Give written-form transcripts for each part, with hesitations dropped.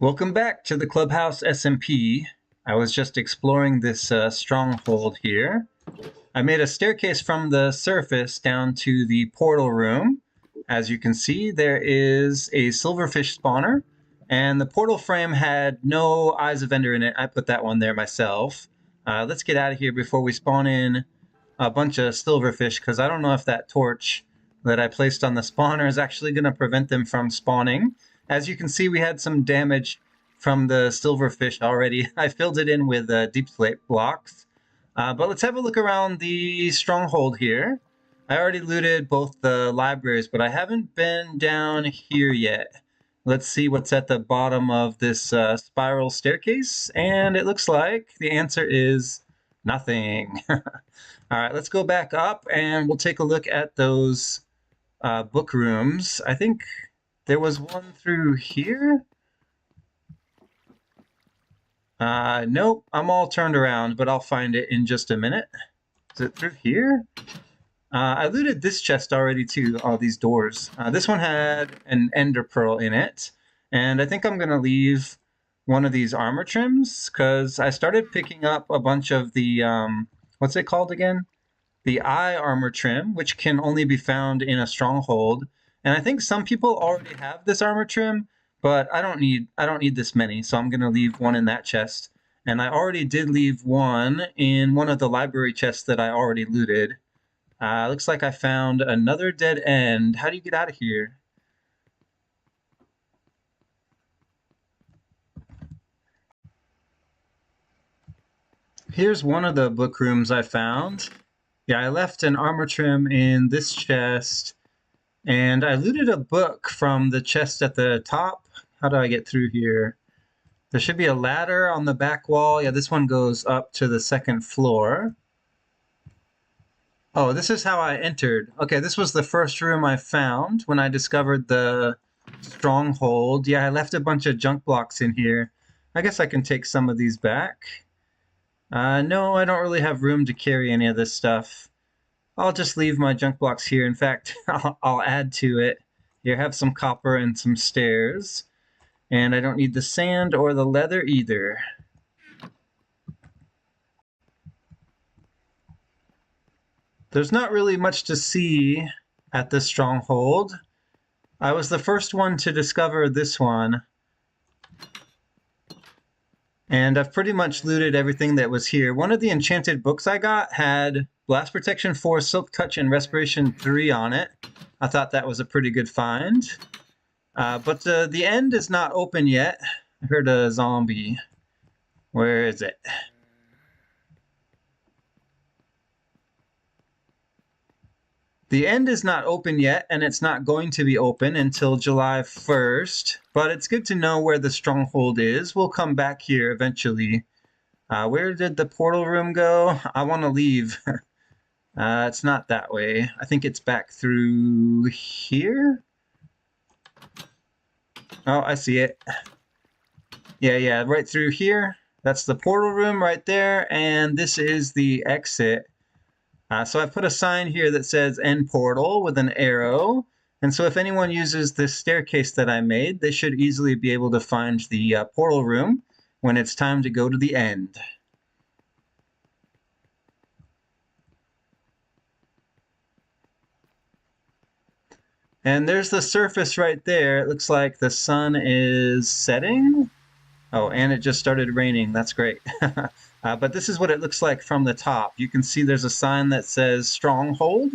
Welcome back to the Club House SMP. I was just exploring this stronghold here. I made a staircase from the surface down to the portal room. As you can see, there is a silverfish spawner, and the portal frame had no Eyes of Ender in it. I put that one there myself. Let's get out of here before we spawn in a bunch of silverfish, because I don't know if that torch that I placed on the spawner is actually going to prevent them from spawning. As you can see, we had some damage from the silverfish already. I filled it in with deep slate blocks. But let's have a look around the stronghold here. I already looted both the libraries, but I haven't been down here yet. Let's see what's at the bottom of this spiral staircase, and it looks like the answer is nothing. All right, let's go back up and we'll take a look at those book rooms. I think there was one through here. Nope, I'm all turned around, but I'll find it in just a minute. Is it through here? I looted this chest already too, all these doors. This one had an ender pearl in it, and I think I'm going to leave one of these armor trims, because I started picking up a bunch of the, what's it called again? The eye armor trim, which can only be found in a stronghold. And I think some people already have this armor trim, but I don't need this many, so I'm going to leave one in that chest. And I already did leave one in one of the library chests that I already looted. Looks like I found another dead end. How do you get out of here? Here's one of the book rooms I found. Yeah, I left an armor trim in this chest, and I looted a book from the chest at the top. How do I get through here? There should be a ladder on the back wall. Yeah, this one goes up to the second floor. Oh, this is how I entered. Okay, this was the first room I found when I discovered the stronghold. Yeah, I left a bunch of junk blocks in here. I guess I can take some of these back. No, I don't really have room to carry any of this stuff. I'll just leave my junk blocks here. In fact, I'll add to it. Here, have some copper and some stairs. And I don't need the sand or the leather either. There's not really much to see at this stronghold. I was the first one to discover this one. And I've pretty much looted everything that was here. One of the enchanted books I got had Blast Protection 4, Silk Touch, and Respiration 3 on it. I thought that was a pretty good find. But the end is not open yet. I heard a zombie. Where is it? The end is not open yet, and it's not going to be open until July 1st, but it's good to know where the stronghold is. We'll come back here eventually. Where did the portal room go? I want to leave. It's not that way. I think it's back through here. Oh, I see it. Yeah, right through here. That's the portal room right there, and this is the exit. So I've put a sign here that says end portal with an arrow. And so if anyone uses this staircase that I made, they should easily be able to find the portal room when it's time to go to the end. And there's the surface right there. It looks like the sun is setting. Oh, and it just started raining. That's great. But this is what it looks like from the top. You can see there's a sign that says stronghold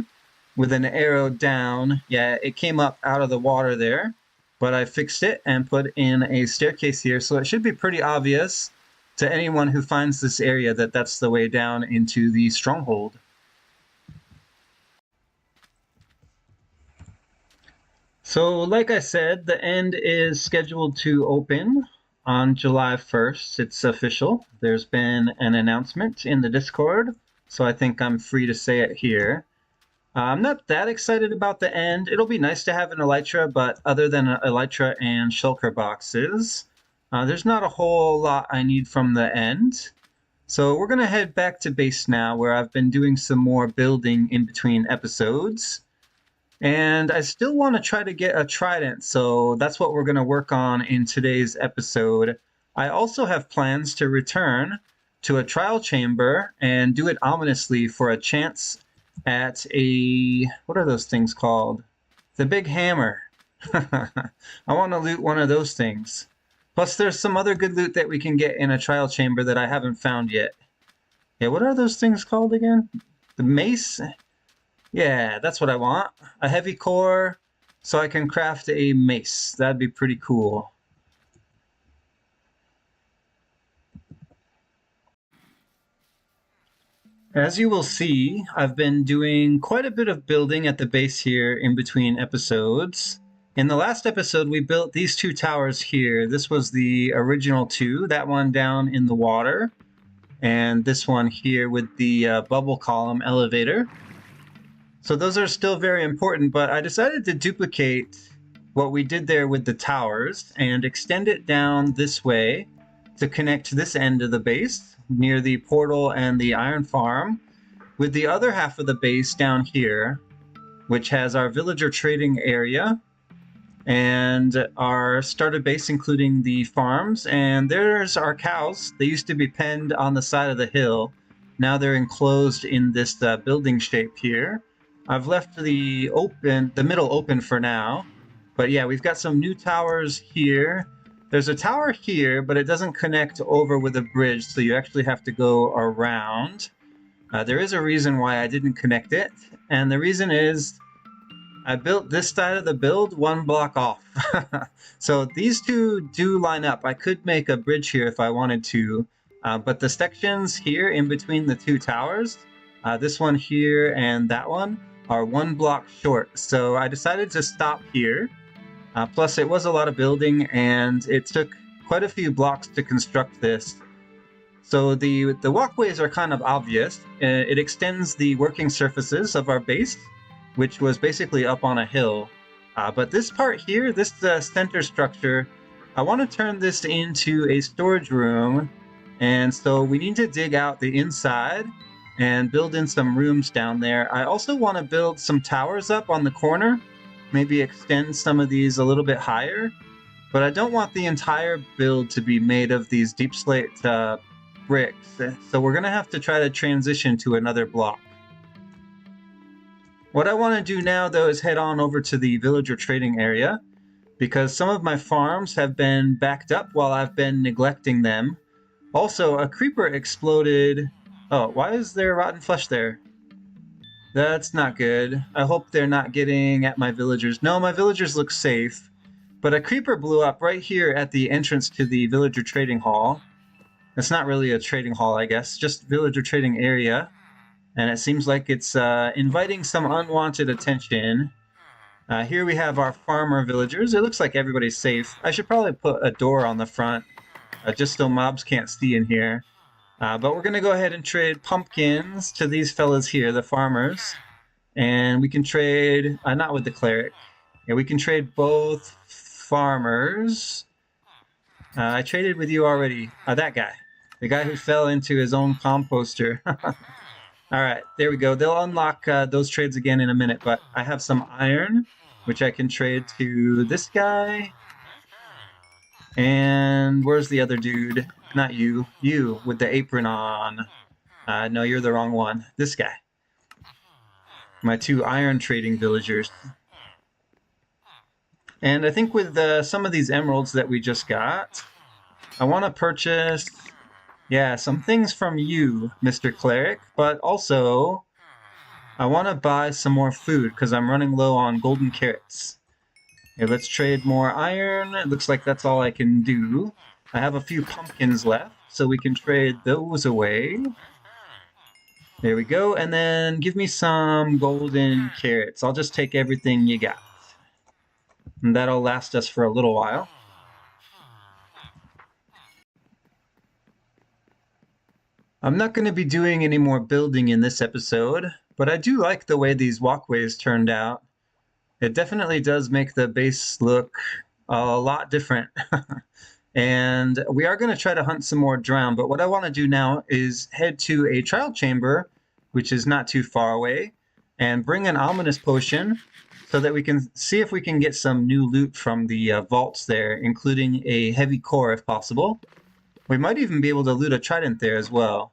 with an arrow down. Yeah, it came up out of the water there, but I fixed it and put in a staircase here. So it should be pretty obvious to anyone who finds this area that that's the way down into the stronghold. So like I said, the end is scheduled to open on July 1st. It's official. There's been an announcement in the Discord, so I think I'm free to say it here. I'm not that excited about the end. It'll be nice to have an elytra, but other than elytra and shulker boxes, there's not a whole lot I need from the end. So we're going to head back to base now, where I've been doing some more building in between episodes. And I still want to try to get a trident, so that's what we're going to work on in today's episode. I also have plans to return to a trial chamber and do it ominously for a chance at a... what are those things called? The big hammer. I want to loot one of those things. Plus, there's some other good loot that we can get in a trial chamber that I haven't found yet. Yeah, what are those things called again? The mace? Yeah, that's what I want. A heavy core, so I can craft a mace. That'd be pretty cool. As you will see, I've been doing quite a bit of building at the base here in between episodes. In the last episode, we built these two towers here. This was the original two, that one down in the water, and this one here with the bubble column elevator. So those are still very important, but I decided to duplicate what we did there with the towers and extend it down this way to connect this end of the base near the portal and the iron farm with the other half of the base down here, which has our villager trading area and our starter base, including the farms. And there's our cows. They used to be penned on the side of the hill. Now they're enclosed in this building shape here. I've left the middle open for now. But yeah, we've got some new towers here. There's a tower here, but it doesn't connect over with a bridge, so you actually have to go around. There is a reason why I didn't connect it, and the reason is I built this side of the build one block off. So these two do line up. I could make a bridge here if I wanted to, but the sections here in between the two towers, this one here and that one, are one block short. So I decided to stop here. Plus it was a lot of building and it took quite a few blocks to construct this. So the walkways are kind of obvious. It extends the working surfaces of our base, which was basically up on a hill. But this part here, this center structure, I want to turn this into a storage room. And so we need to dig out the inside and build in some rooms down there. I also want to build some towers up on the corner, maybe extend some of these a little bit higher. But I don't want the entire build to be made of these deep slate bricks. So we're going to have to try to transition to another block. What I want to do now, though, is head on over to the villager trading area, because some of my farms have been backed up while I've been neglecting them. Also, a creeper exploded. Oh, why is there rotten flesh there? That's not good. I hope they're not getting at my villagers. No, my villagers look safe. But a creeper blew up right here at the entrance to the villager trading hall. It's not really a trading hall, I guess, just villager trading area. And it seems like it's inviting some unwanted attention. Here we have our farmer villagers. It looks like everybody's safe. I should probably put a door on the front, just so mobs can't see in here. But we're going to go ahead and trade pumpkins to these fellas here, the farmers. And we can trade, not with the cleric. Yeah, we can trade both farmers. I traded with you already. That guy. The guy who fell into his own composter. All right, there we go. They'll unlock those trades again in a minute, but I have some iron, which I can trade to this guy. And where's the other dude? Not you. You with the apron on. No, you're the wrong one. This guy. My two iron trading villagers. And I think with some of these emeralds that we just got, I want to purchase... yeah, some things from you, Mr. Cleric, but also I want to buy some more food because I'm running low on golden carrots. Okay, let's trade more iron. It looks like that's all I can do. I have a few pumpkins left, so we can trade those away. There we go, and then give me some golden carrots. I'll just take everything you got. And that'll last us for a little while. I'm not going to be doing any more building in this episode, but I do like the way these walkways turned out. It definitely does make the base look a lot different. And we are going to try to hunt some more drown, but what I want to do now is head to a trial chamber, which is not too far away, and bring an ominous potion so that we can see if we can get some new loot from the vaults there, including a heavy core if possible. We might even be able to loot a trident there as well.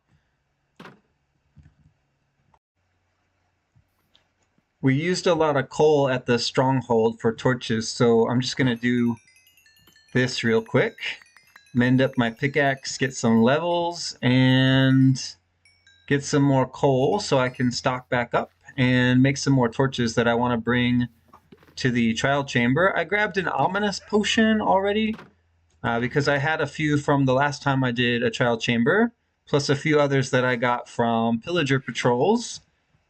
We used a lot of coal at the stronghold for torches, so I'm just going to do this real quick. Mend up my pickaxe, get some levels, and get some more coal so I can stock back up and make some more torches that I want to bring to the trial chamber. I grabbed an ominous potion already because I had a few from the last time I did a trial chamber, plus a few others that I got from pillager patrols.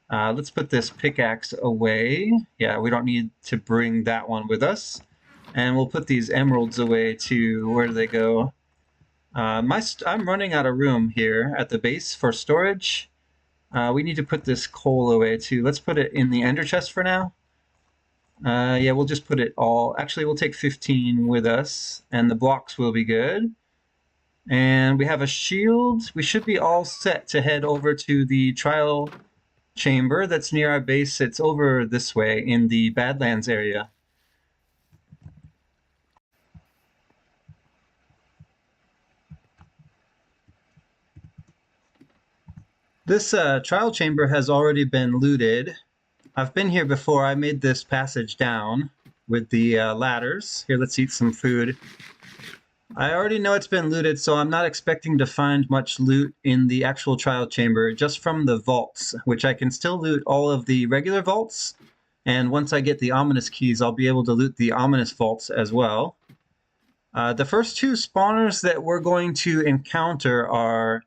Let's put this pickaxe away. Yeah, we don't need to bring that one with us. And we'll put these emeralds away too. Where do they go? I'm running out of room here at the base for storage. We need to put this coal away too. Let's put it in the ender chest for now. Yeah, we'll just put it all. Actually, we'll take 15 with us, and the blocks will be good. And we have a shield. We should be all set to head over to the trial chamber that's near our base. It's over this way in the Badlands area. This trial chamber has already been looted. I've been here before. I made this passage down with the ladders. Here, let's eat some food. I already know it's been looted, so I'm not expecting to find much loot in the actual trial chamber, just from the vaults, which I can still loot all of the regular vaults. And once I get the ominous keys, I'll be able to loot the ominous vaults as well. The first two spawners that we're going to encounter are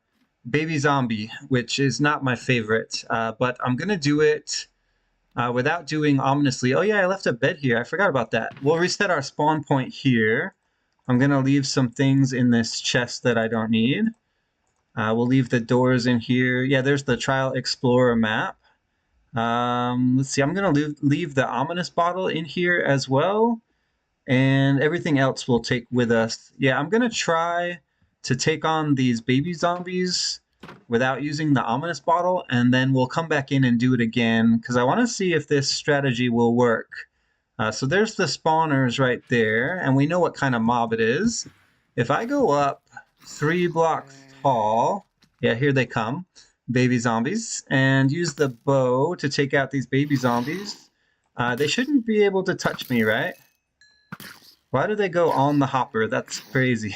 Baby Zombie, which is not my favorite, but I'm going to do it without doing ominously. Oh yeah, I left a bed here. I forgot about that. We'll reset our spawn point here. I'm going to leave some things in this chest that I don't need. We'll leave the doors in here. Yeah, there's the Trial Explorer map. Let's see, I'm going to leave the ominous bottle in here as well. And everything else we'll take with us. Yeah, I'm going to try to take on these baby zombies without using the ominous bottle, and then we'll come back in and do it again, because I want to see if this strategy will work. So there's the spawners right there, and we know what kind of mob it is. If I go up 3 blocks tall, yeah, here they come, baby zombies, and use the bow to take out these baby zombies, they shouldn't be able to touch me, right? Why do they go on the hopper? That's crazy.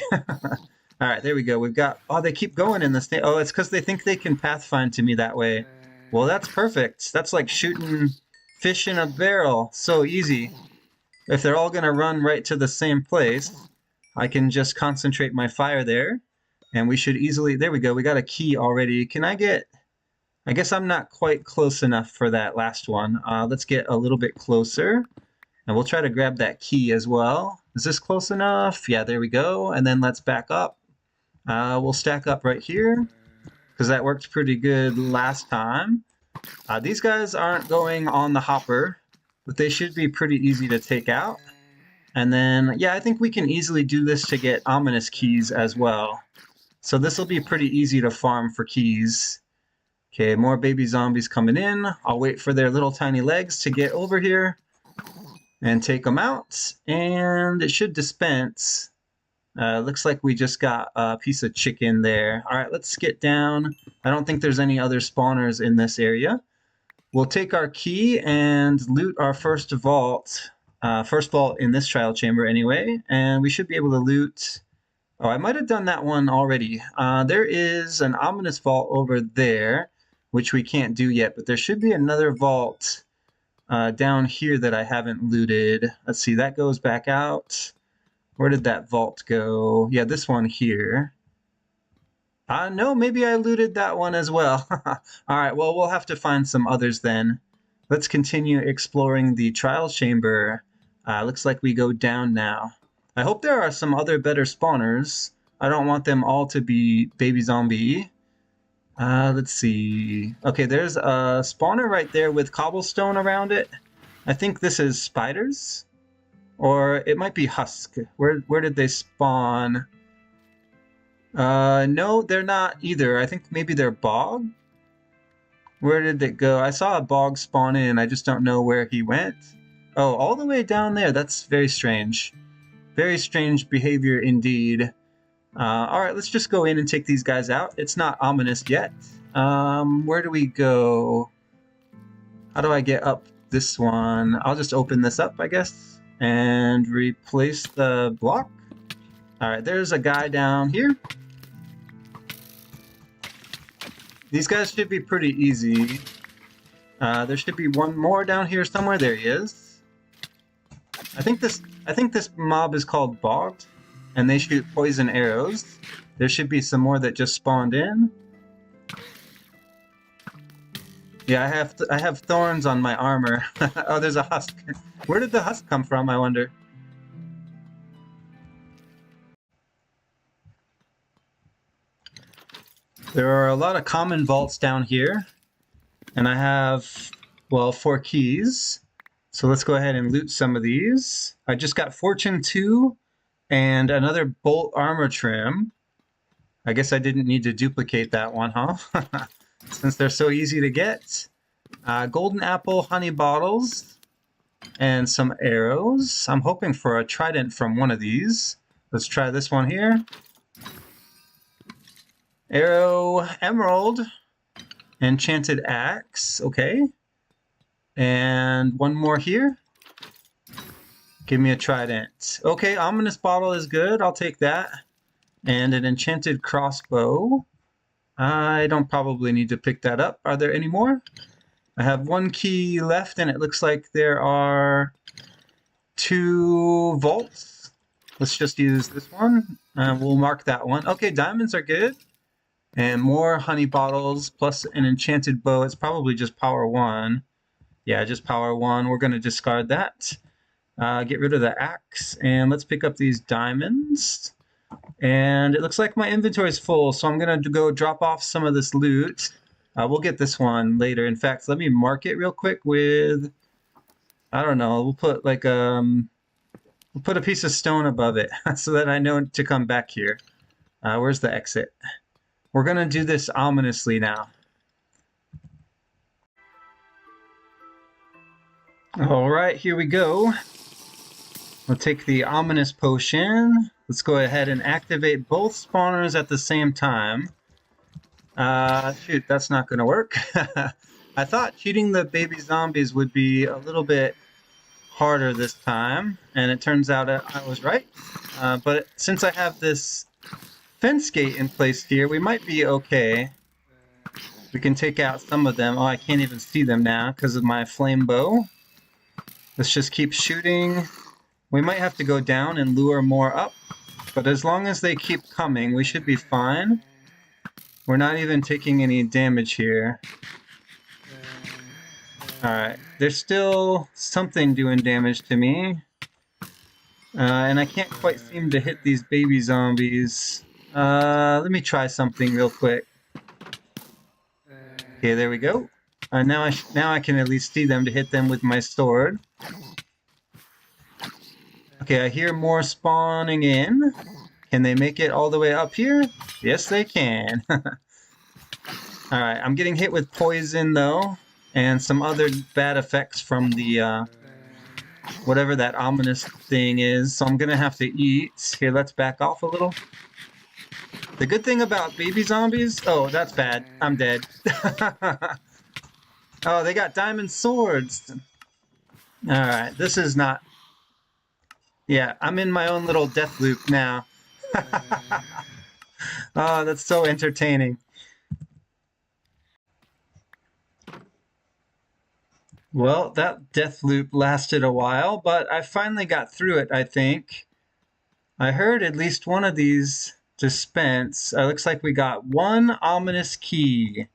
All right, there we go. We've got... Oh, they keep going in this thing. Oh, it's because they think they can pathfind to me that way. Well, that's perfect. That's like shooting fish in a barrel. So easy. If they're all going to run right to the same place, I can just concentrate my fire there. And we should easily... There we go. We got a key already. Can I get... I guess I'm not quite close enough for that last one. Let's get a little bit closer. And we'll try to grab that key as well. Is this close enough? Yeah, there we go. And then let's back up. We'll stack up right here, because that worked pretty good last time. These guys aren't going on the hopper, but they should be pretty easy to take out. And then, yeah, I think we can easily do this to get ominous keys as well. So this will be pretty easy to farm for keys. Okay, more baby zombies coming in. I'll wait for their little tiny legs to get over here and take them out, and it should dispense. Looks like we just got a piece of chicken there. All right, let's get down. I don't think there's any other spawners in this area. We'll take our key and loot our first vault in this trial chamber anyway, and we should be able to loot... Oh, I might have done that one already. There is an ominous vault over there, which we can't do yet, but there should be another vault down here that I haven't looted. Let's see, that goes back out. Where did that vault go? Yeah, this one here. No, maybe I looted that one as well. All right, well, we'll have to find some others then. Let's continue exploring the trial chamber. Looks like we go down now. I hope there are some other better spawners. I don't want them all to be baby zombie. Let's see. Okay, there's a spawner right there with cobblestone around it. I think this is spiders. Or it might be husk. Where did they spawn? No, they're not either. I think maybe they're bog. Where did it go? I saw a bog spawn in. I just don't know where he went. Oh, all the way down there. That's very strange. Very strange behavior indeed. All right, let's just go in and take these guys out. It's not ominous yet. Where do we go? How do I get up this one? I'll just open this up, I guess, and replace the block. All right, there's a guy down here. These guys should be pretty easy. There should be one more down here somewhere. There he is. I think this mob is called Bogged, and they shoot poison arrows. There should be some more that just spawned in. Yeah, I have thorns on my armor. Oh, there's a husk. Where did the husk come from, I wonder? There are a lot of common vaults down here, and I have, well, 4 keys. So let's go ahead and loot some of these. I just got Fortune 2 and another bolt armor trim. I guess I didn't need to duplicate that one, huh? Since they're so easy to get. Golden apple honey bottles and some arrows. I'm hoping for a trident from one of these. Let's try this one here. Arrow, emerald, enchanted axe. Okay. And one more here. Give me a trident. Okay, ominous bottle is good. I'll take that. And an enchanted crossbow. I don't probably need to pick that up. Are there any more? I have 1 key left, and it looks like there are 2 vaults. Let's just use this one. We'll mark that one. Okay, diamonds are good. And more honey bottles, plus an enchanted bow. It's probably just power 1. Yeah, just power 1. We're going to discard that. Get rid of the axe, and let's pick up these diamonds. And it looks like my inventory is full, so I'm going to go drop off some of this loot. We'll get this one later. In fact, let me mark it real quick with, I don't know, we'll put like we'll put a piece of stone above it so that I know to come back here. Where's the exit? We're going to do this ominously now. All right, here we go. We'll take the ominous potion. Let's go ahead and activate both spawners at the same time. Shoot, that's not going to work. I thought shooting the baby zombies would be a little bit harder this time, and it turns out I was right. But since I have this fence gate in place here, we might be okay. We can take out some of them. Oh, I can't even see them now because of my flame bow. Let's just keep shooting. We might have to go down and lure more up, but as long as they keep coming, we should be fine. We're not even taking any damage here. Alright, there's still something doing damage to me. And I can't quite seem to hit these baby zombies. Let me try something real quick. Okay, there we go. Now I can at least see them to hit them with my sword. Okay, I hear more spawning in. Can they make it all the way up here? Yes, they can. Alright, I'm getting hit with poison, though, and some other bad effects from the, whatever that ominous thing is, so I'm gonna have to eat. Here, let's back off a little. The good thing about baby zombies... Oh, that's bad. I'm dead. Oh, they got diamond swords. Alright, this is not... Yeah, I'm in my own little death loop now. Oh, that's so entertaining. Well, that death loop lasted a while, but I finally got through it, I think. I heard at least one of these dispense. Looks like we got 1 ominous key.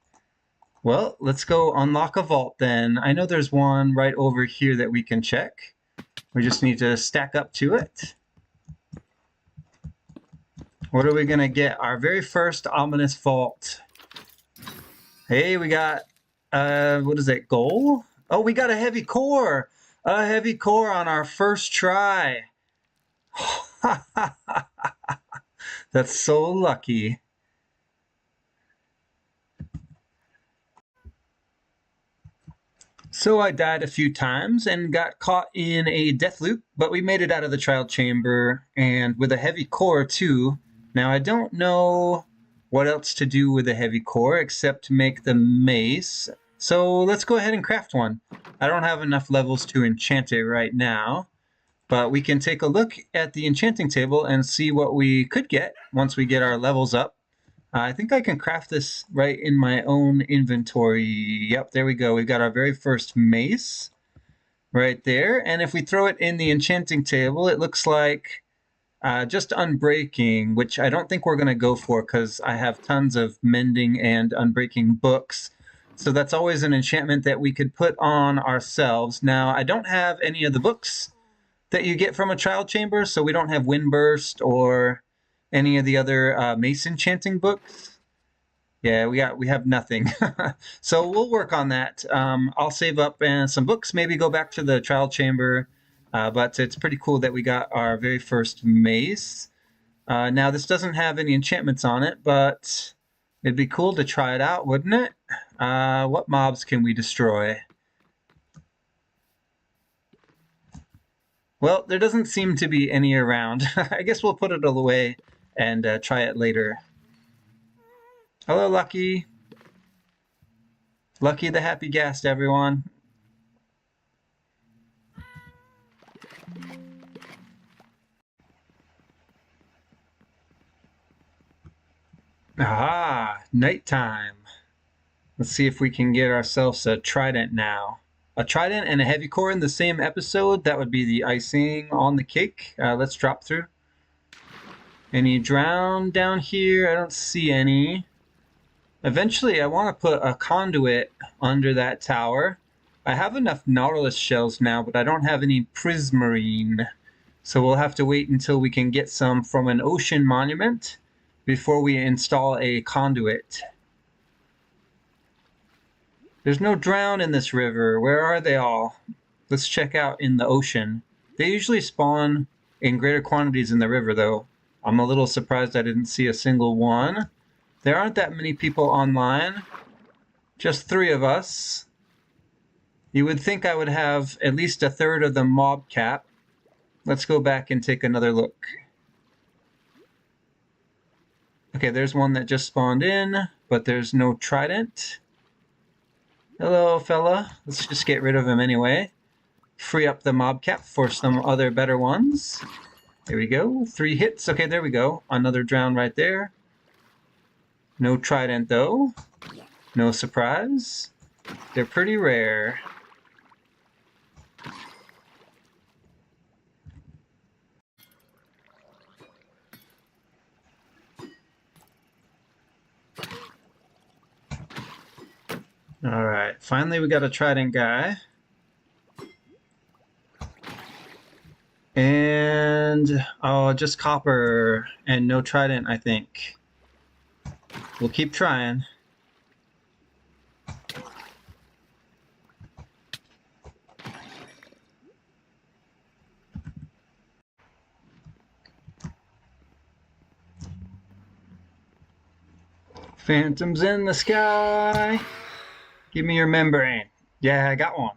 Well, let's go unlock a vault then. I know there's one right over here that we can check. We just need to stack up to it. What are we going to get? Our very first ominous vault. Hey, we got, what is it, gold? Oh, we got a heavy core. A heavy core on our first try. That's so lucky. So I died a few times and got caught in a death loop, but we made it out of the trial chamber, and with a heavy core too. Now I don't know what else to do with a heavy core except to make the mace. So let's go ahead and craft one. I don't have enough levels to enchant it right now, but we can take a look at the enchanting table and see what we could get once we get our levels up. I think I can craft this right in my own inventory. Yep, there we go. We've got our very first mace right there. And if we throw it in the enchanting table, it looks like just unbreaking, which I don't think we're going to go for because I have tons of mending and unbreaking books. So that's always an enchantment that we could put on ourselves. Now, I don't have any of the books that you get from a trial chamber, so we don't have Windburst or any of the other mace enchanting books. Yeah, we have nothing. So we'll work on that. I'll save up some books, maybe go back to the trial chamber. But it's pretty cool that we got our very first mace. Now, this doesn't have any enchantments on it, but it'd be cool to try it out, wouldn't it? What mobs can we destroy? Well, there doesn't seem to be any around. I guess we'll put it away and try it later. Hello, Lucky. Lucky the happy guest, everyone. Aha, nighttime. Let's see if we can get ourselves a trident now. A trident and a heavy core in the same episode, that would be the icing on the cake. Let's drop through. Any drown down here? I don't see any. Eventually, I want to put a conduit under that tower. I have enough Nautilus shells now, but I don't have any prismarine. So we'll have to wait until we can get some from an ocean monument before we install a conduit. There's no drown in this river. Where are they all? Let's check out in the ocean. They usually spawn in greater quantities in the river, though. I'm a little surprised I didn't see a single one. There aren't that many people online. Just 3 of us. You would think I would have at least a third of the mob cap. Let's go back and take another look. Okay, there's one that just spawned in, but there's no trident. Hello, fella. Let's just get rid of him anyway. Free up the mob cap for some other better ones. There we go. 3 hits. Okay, there we go. Another drown right there. No trident, though. No surprise. They're pretty rare. All right, finally we got a trident guy. And, oh, just copper and no trident, I think. We'll keep trying. Phantoms in the sky. Give me your membrane. Yeah, I got one.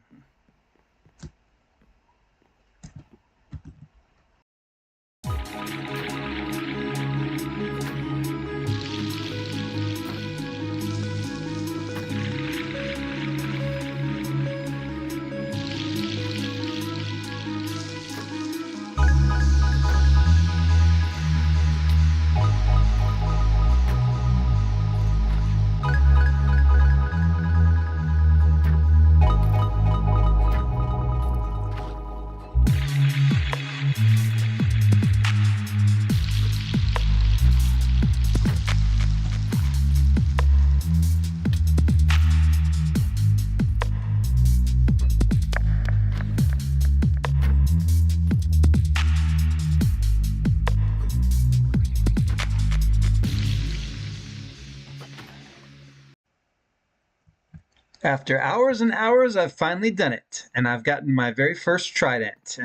After hours and hours, I've finally done it, and I've gotten my very first trident.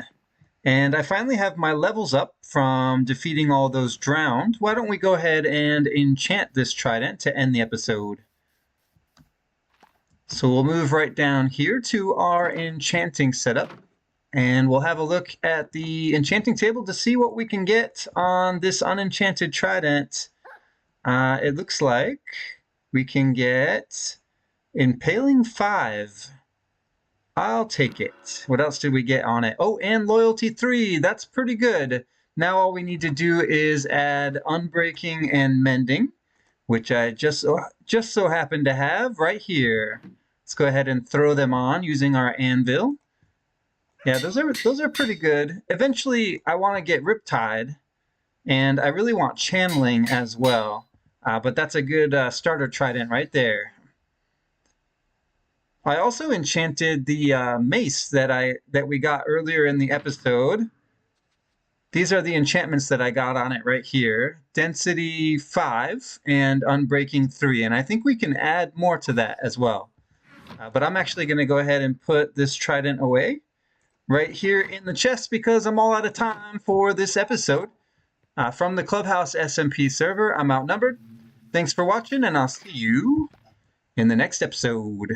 And I finally have my levels up from defeating all those drowned. Why don't we go ahead and enchant this trident to end the episode? So we'll move right down here to our enchanting setup. And we'll have a look at the enchanting table to see what we can get on this unenchanted trident. It looks like we can get Impaling 5. I'll take it. What else did we get on it? Oh, and Loyalty 3. That's pretty good. Now all we need to do is add Unbreaking and Mending, which I just so happen to have right here. Let's go ahead and throw them on using our anvil. Yeah, those are pretty good. Eventually, I want to get Riptide, and I really want Channeling as well. But that's a good starter trident right there. I also enchanted the mace that we got earlier in the episode. These are the enchantments that I got on it right here. Density 5 and Unbreaking 3, and I think we can add more to that as well. But I'm actually going to go ahead and put this trident away right here in the chest because I'm all out of time for this episode. From the Clubhouse SMP server, I'm outnumbered. Thanks for watching, and I'll see you in the next episode.